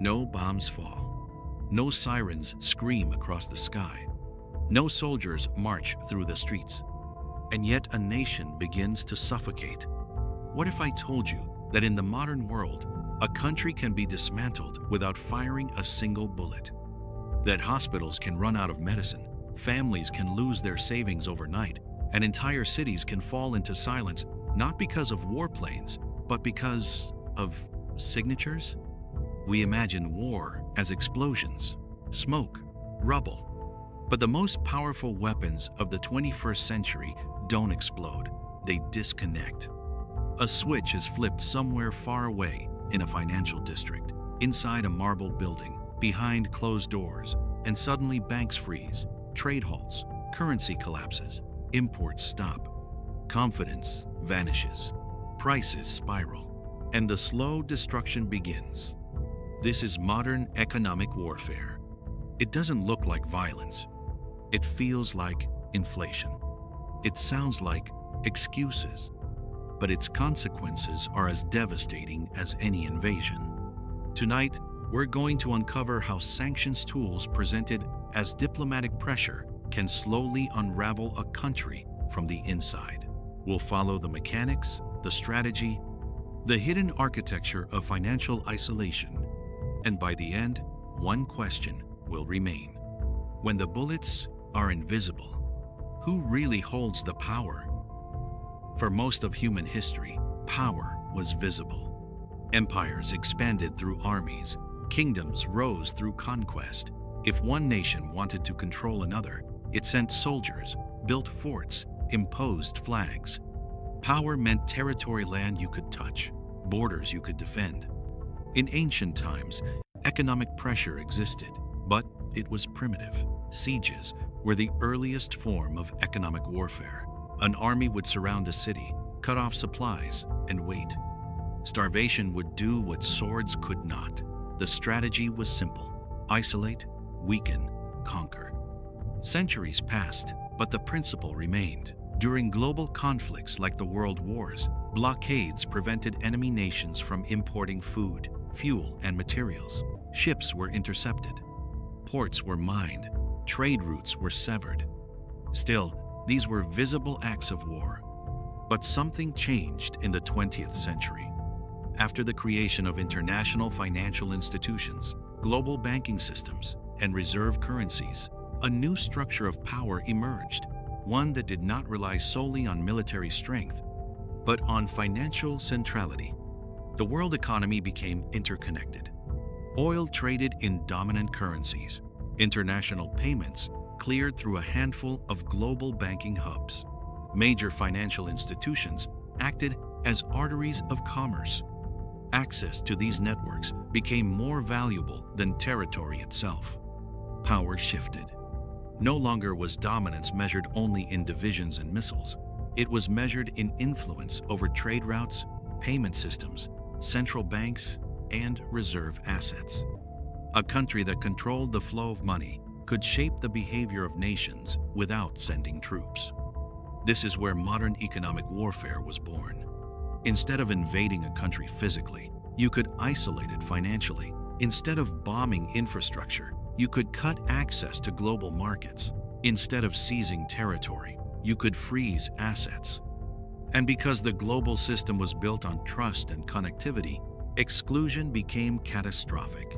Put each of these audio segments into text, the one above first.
No bombs fall. No sirens scream across the sky. No soldiers march through the streets. And yet a nation begins to suffocate. What if I told you that in the modern world, a country can be dismantled without firing a single bullet? That hospitals can run out of medicine, families can lose their savings overnight, and entire cities can fall into silence, not because of warplanes, but because of signatures? We imagine war as explosions, smoke, rubble. But the most powerful weapons of the 21st century don't explode, they disconnect. A switch is flipped somewhere far away in a financial district, inside a marble building, behind closed doors, and suddenly banks freeze, trade halts, currency collapses, imports stop. Confidence vanishes, prices spiral, and the slow destruction begins. This is modern economic warfare. It doesn't look like violence. It feels like inflation. It sounds like excuses. But its consequences are as devastating as any invasion. Tonight, we're going to uncover how sanctions tools presented as diplomatic pressure can slowly unravel a country from the inside. We'll follow the mechanics, the strategy, the hidden architecture of financial isolation. And by the end, one question will remain. When the bullets are invisible, who really holds the power? For most of human history, power was visible. Empires expanded through armies. Kingdoms rose through conquest. If one nation wanted to control another, it sent soldiers, built forts, imposed flags. Power meant territory, land you could touch, borders you could defend. In ancient times, economic pressure existed, but it was primitive. Sieges were the earliest form of economic warfare. An army would surround a city, cut off supplies, and wait. Starvation would do what swords could not. The strategy was simple: isolate, weaken, conquer. Centuries passed, but the principle remained. During global conflicts like the World Wars, blockades prevented enemy nations from importing food, fuel, and materials. Ships were intercepted. Ports were mined. Trade routes were severed. Still, these were visible acts of war. But something changed in the 20th century. After the creation of international financial institutions, global banking systems, and reserve currencies, a new structure of power emerged, one that did not rely solely on military strength, but on financial centrality. The world economy became interconnected. Oil traded in dominant currencies. International payments cleared through a handful of global banking hubs. Major financial institutions acted as arteries of commerce. Access to these networks became more valuable than territory itself. Power shifted. No longer was dominance measured only in divisions and missiles. It was measured in influence over trade routes, payment systems, central banks, and reserve assets. A country that controlled the flow of money could shape the behavior of nations without sending troops. This is where modern economic warfare was born. Instead of invading a country physically, you could isolate it financially. Instead of bombing infrastructure, you could cut access to global markets. Instead of seizing territory, you could freeze assets. And because the global system was built on trust and connectivity, exclusion became catastrophic.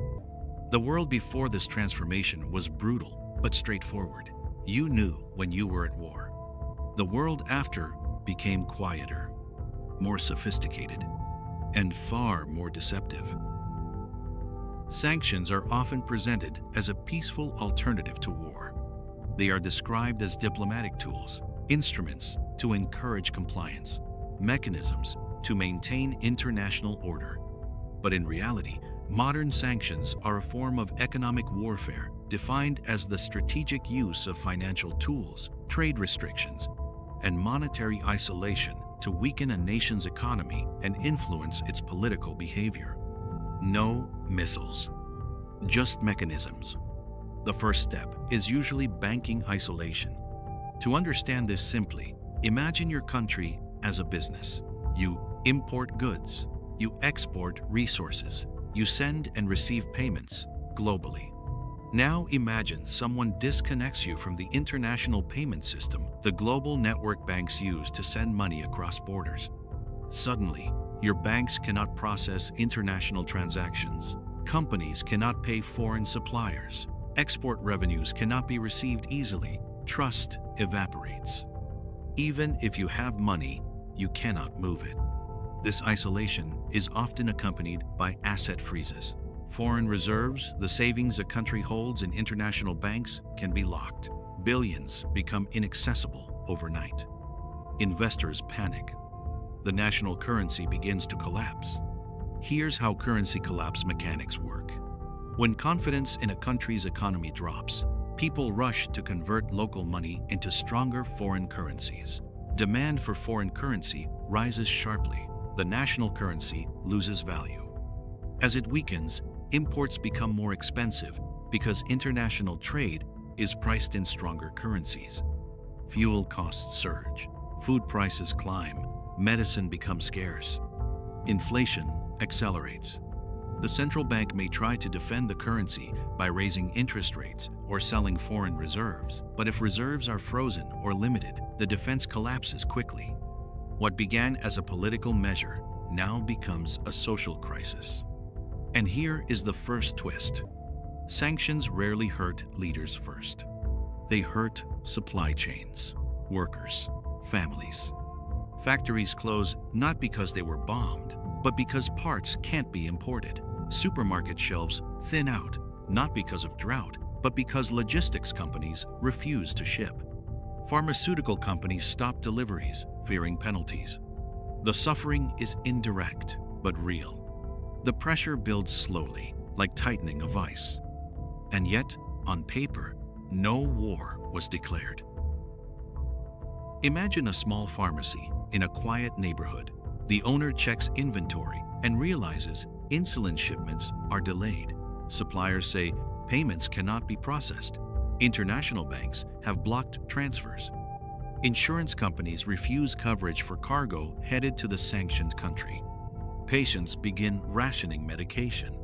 The world before this transformation was brutal but straightforward. You knew when you were at war. The world after became quieter, more sophisticated, and far more deceptive. Sanctions are often presented as a peaceful alternative to war. They are described as diplomatic tools, instruments to encourage compliance, mechanisms to maintain international order. But in reality, modern sanctions are a form of economic warfare defined as the strategic use of financial tools, trade restrictions, and monetary isolation to weaken a nation's economy and influence its political behavior. No missiles, just mechanisms. The first step is usually banking isolation. To understand this simply, imagine your country as a business. You import goods, you export resources, you send and receive payments globally. Now imagine someone disconnects you from the international payment system the global network banks use to send money across borders. Suddenly, your banks cannot process international transactions. Companies cannot pay foreign suppliers. Export revenues cannot be received easily. Trust evaporates. Even if you have money, you cannot move it. This isolation is often accompanied by asset freezes. Foreign reserves, the savings a country holds in international banks, can be locked. Billions become inaccessible overnight. Investors panic. The national currency begins to collapse. Here's how currency collapse mechanics work. When confidence in a country's economy drops, people rush to convert local money into stronger foreign currencies. Demand for foreign currency rises sharply. The national currency loses value. As it weakens, imports become more expensive because international trade is priced in stronger currencies. Fuel costs surge, food prices climb, medicine becomes scarce. Inflation accelerates. The central bank may try to defend the currency by raising interest rates or selling foreign reserves, but if reserves are frozen or limited, the defense collapses quickly. What began as a political measure now becomes a social crisis. And here is the first twist. Sanctions rarely hurt leaders first. They hurt supply chains, workers, families. Factories close not because they were bombed, but because parts can't be imported. Supermarket shelves thin out, not because of drought, but because logistics companies refuse to ship. Pharmaceutical companies stop deliveries, fearing penalties. The suffering is indirect, but real. The pressure builds slowly, like tightening of ice. And yet, on paper, no war was declared. Imagine a small pharmacy in a quiet neighborhood. The owner checks inventory and realizes insulin shipments are delayed. Suppliers say payments cannot be processed. International banks have blocked transfers. Insurance companies refuse coverage for cargo headed to the sanctioned country. Patients begin rationing medication.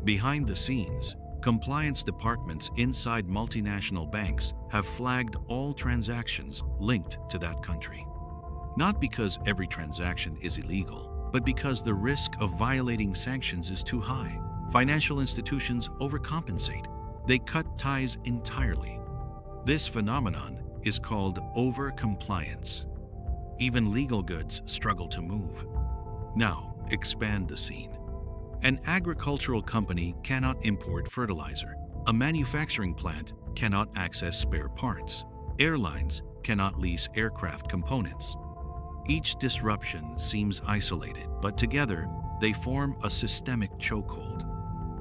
Behind the scenes, compliance departments inside multinational banks have flagged all transactions linked to that country. Not because every transaction is illegal, but because the risk of violating sanctions is too high. Financial institutions overcompensate. They cut ties entirely. This phenomenon is called overcompliance. Even legal goods struggle to move. Now, expand the scene. An agricultural company cannot import fertilizer. A manufacturing plant cannot access spare parts. Airlines cannot lease aircraft components. Each disruption seems isolated, but together they form a systemic chokehold.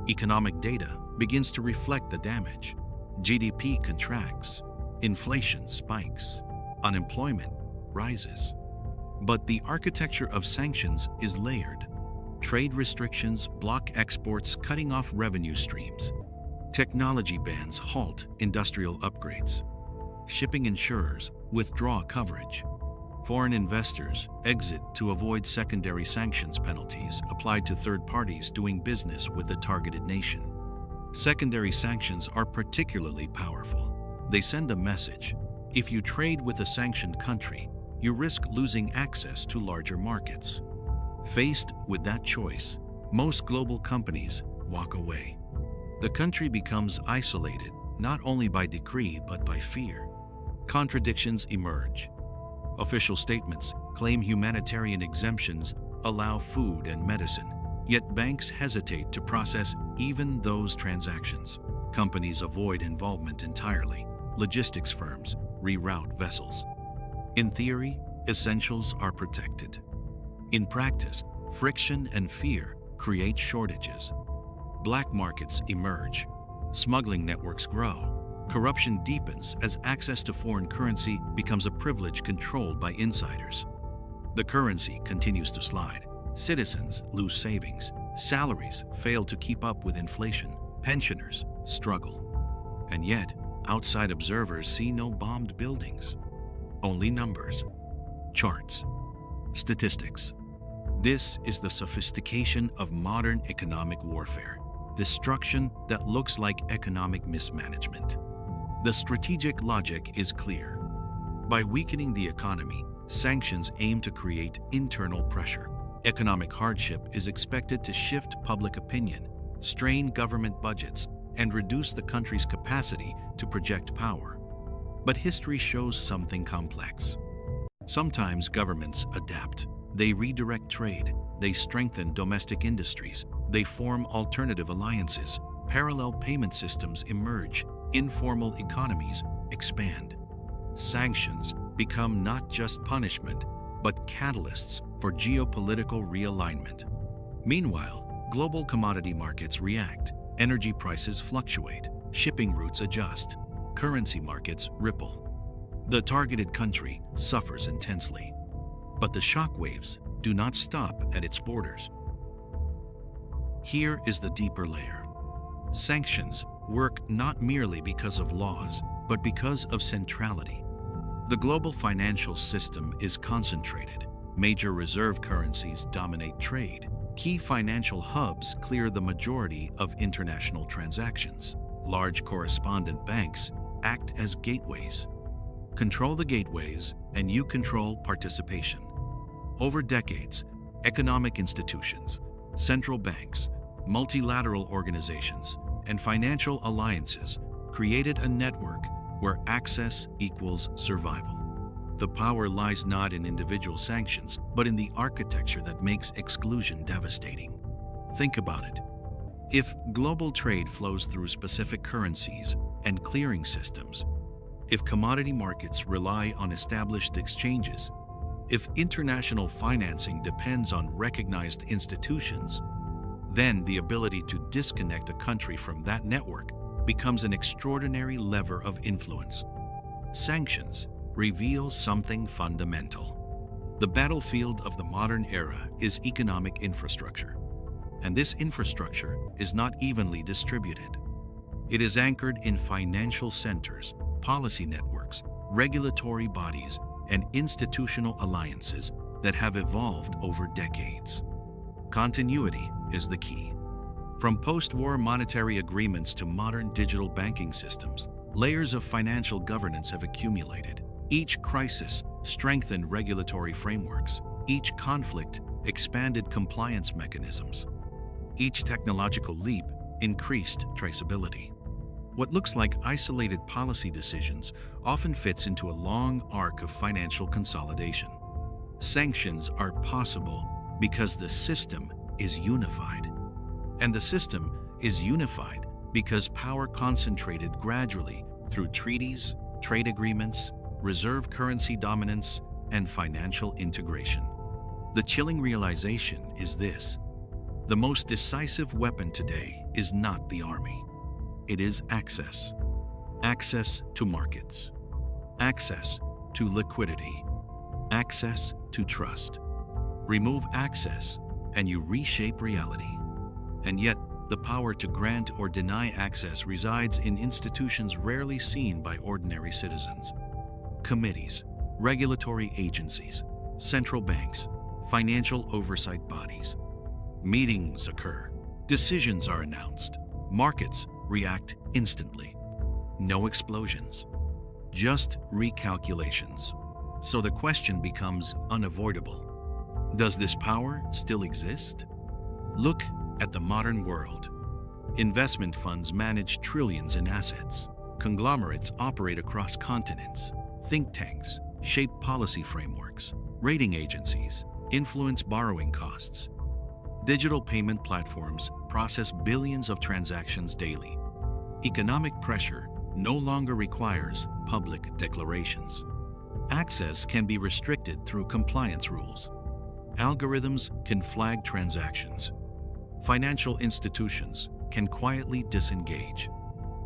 Economic data begins to reflect the damage. GDP contracts, inflation spikes, unemployment rises. But the architecture of sanctions is layered. Trade restrictions block exports, cutting off revenue streams. Technology bans halt industrial upgrades. Shipping insurers withdraw coverage. Foreign investors exit to avoid secondary sanctions penalties applied to third parties doing business with the targeted nation. Secondary sanctions are particularly powerful. They send a message. If you trade with a sanctioned country, you risk losing access to larger markets. Faced with that choice, most global companies walk away. The country becomes isolated, not only by decree but by fear. Contradictions emerge. Official statements claim humanitarian exemptions allow food and medicine, yet banks hesitate to process even those transactions. Companies avoid involvement entirely. Logistics firms reroute vessels. In theory, essentials are protected. In practice, friction and fear create shortages. Black markets emerge. Smuggling networks grow. Corruption deepens as access to foreign currency becomes a privilege controlled by insiders. The currency continues to slide. Citizens lose savings. Salaries fail to keep up with inflation. Pensioners struggle. And yet, outside observers see no bombed buildings. Only numbers, charts, statistics. This is the sophistication of modern economic warfare, destruction that looks like economic mismanagement. The strategic logic is clear. By weakening the economy, sanctions aim to create internal pressure. Economic hardship is expected to shift public opinion, strain government budgets, and reduce the country's capacity to project power. But history shows something complex. Sometimes governments adapt. They redirect trade. They strengthen domestic industries. They form alternative alliances. Parallel payment systems emerge. Informal economies expand. Sanctions become not just punishment, but catalysts for geopolitical realignment. Meanwhile, global commodity markets react. Energy prices fluctuate. Shipping routes adjust. Currency markets ripple. The targeted country suffers intensely. But the shockwaves do not stop at its borders. Here is the deeper layer. Sanctions work not merely because of laws, but because of centrality. The global financial system is concentrated. Major reserve currencies dominate trade. Key financial hubs clear the majority of international transactions. Large correspondent banks act as gateways. Control the gateways, and you control participation. Over decades, economic institutions, central banks, multilateral organizations, and financial alliances created a network where access equals survival. The power lies not in individual sanctions, but in the architecture that makes exclusion devastating. Think about it. If global trade flows through specific currencies and clearing systems, if commodity markets rely on established exchanges, if international financing depends on recognized institutions, then the ability to disconnect a country from that network becomes an extraordinary lever of influence. Sanctions reveal something fundamental. The battlefield of the modern era is economic infrastructure, and this infrastructure is not evenly distributed. It is anchored in financial centers, policy networks, regulatory bodies, and institutional alliances that have evolved over decades. Continuity is the key. From post-war monetary agreements to modern digital banking systems, layers of financial governance have accumulated. Each crisis strengthened regulatory frameworks. Each conflict expanded compliance mechanisms. Each technological leap increased traceability. What looks like isolated policy decisions often fits into a long arc of financial consolidation. Sanctions are possible because the system is unified. And the system is unified because power concentrated gradually through treaties, trade agreements, reserve currency dominance, and financial integration. The chilling realization is this: the most decisive weapon today is not the army. It is access. Access to markets. Access to liquidity. Access to trust. Remove access, and you reshape reality. And yet, the power to grant or deny access resides in institutions rarely seen by ordinary citizens. Committees, regulatory agencies, central banks, financial oversight bodies. Meetings occur. Decisions are announced. Markets react instantly. No explosions, just recalculations. So the question becomes unavoidable. Does this power still exist? Look at the modern world. Investment funds manage trillions in assets. Conglomerates operate across continents. Think tanks shape policy frameworks. Rating agencies influence borrowing costs. Digital payment platforms process billions of transactions daily. Economic pressure no longer requires public declarations. Access can be restricted through compliance rules. Algorithms can flag transactions. Financial institutions can quietly disengage.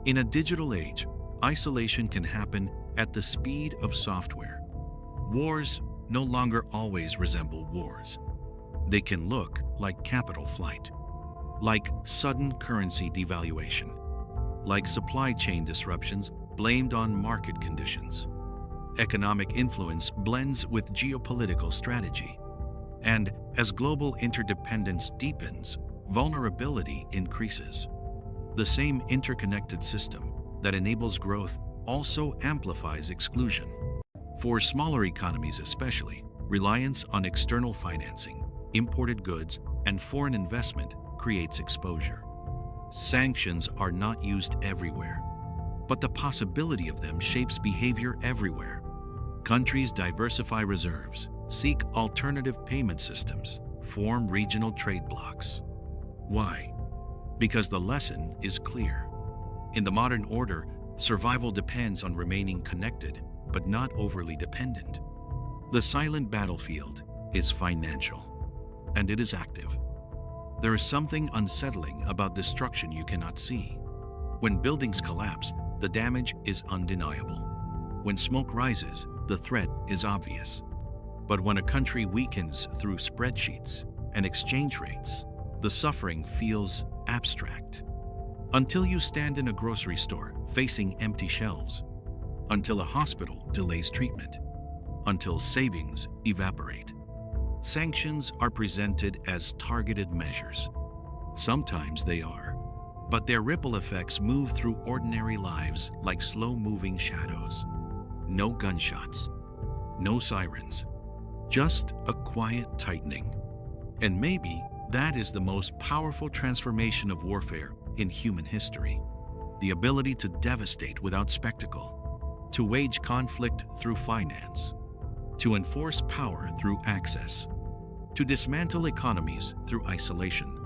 In a digital age, isolation can happen at the speed of software. Wars no longer always resemble wars. They can look like capital flight, like sudden currency devaluation, like supply chain disruptions blamed on market conditions. Economic influence blends with geopolitical strategy. And as global interdependence deepens, vulnerability increases. The same interconnected system that enables growth also amplifies exclusion. For smaller economies especially, reliance on external financing, imported goods, and foreign investment creates exposure. Sanctions are not used everywhere, but the possibility of them shapes behavior everywhere. Countries diversify reserves, seek alternative payment systems, form regional trade blocs. Why? Because the lesson is clear. In the modern order, survival depends on remaining connected, but not overly dependent. The silent battlefield is financial, and it is active. There is something unsettling about destruction you cannot see. When buildings collapse, the damage is undeniable. When smoke rises, the threat is obvious. But when a country weakens through spreadsheets and exchange rates, the suffering feels abstract. Until you stand in a grocery store facing empty shelves, until a hospital delays treatment, until savings evaporate. Sanctions are presented as targeted measures. Sometimes they are, but their ripple effects move through ordinary lives like slow-moving shadows. No gunshots, no sirens, just a quiet tightening. And maybe that is the most powerful transformation of warfare in human history. The ability to devastate without spectacle, to wage conflict through finance, to enforce power through access, to dismantle economies through isolation.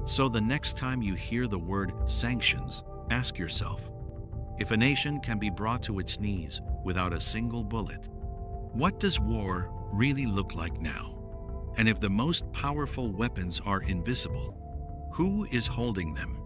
So the next time you hear the word sanctions, ask yourself, if a nation can be brought to its knees without a single bullet, what does war really look like now? And if the most powerful weapons are invisible, who is holding them?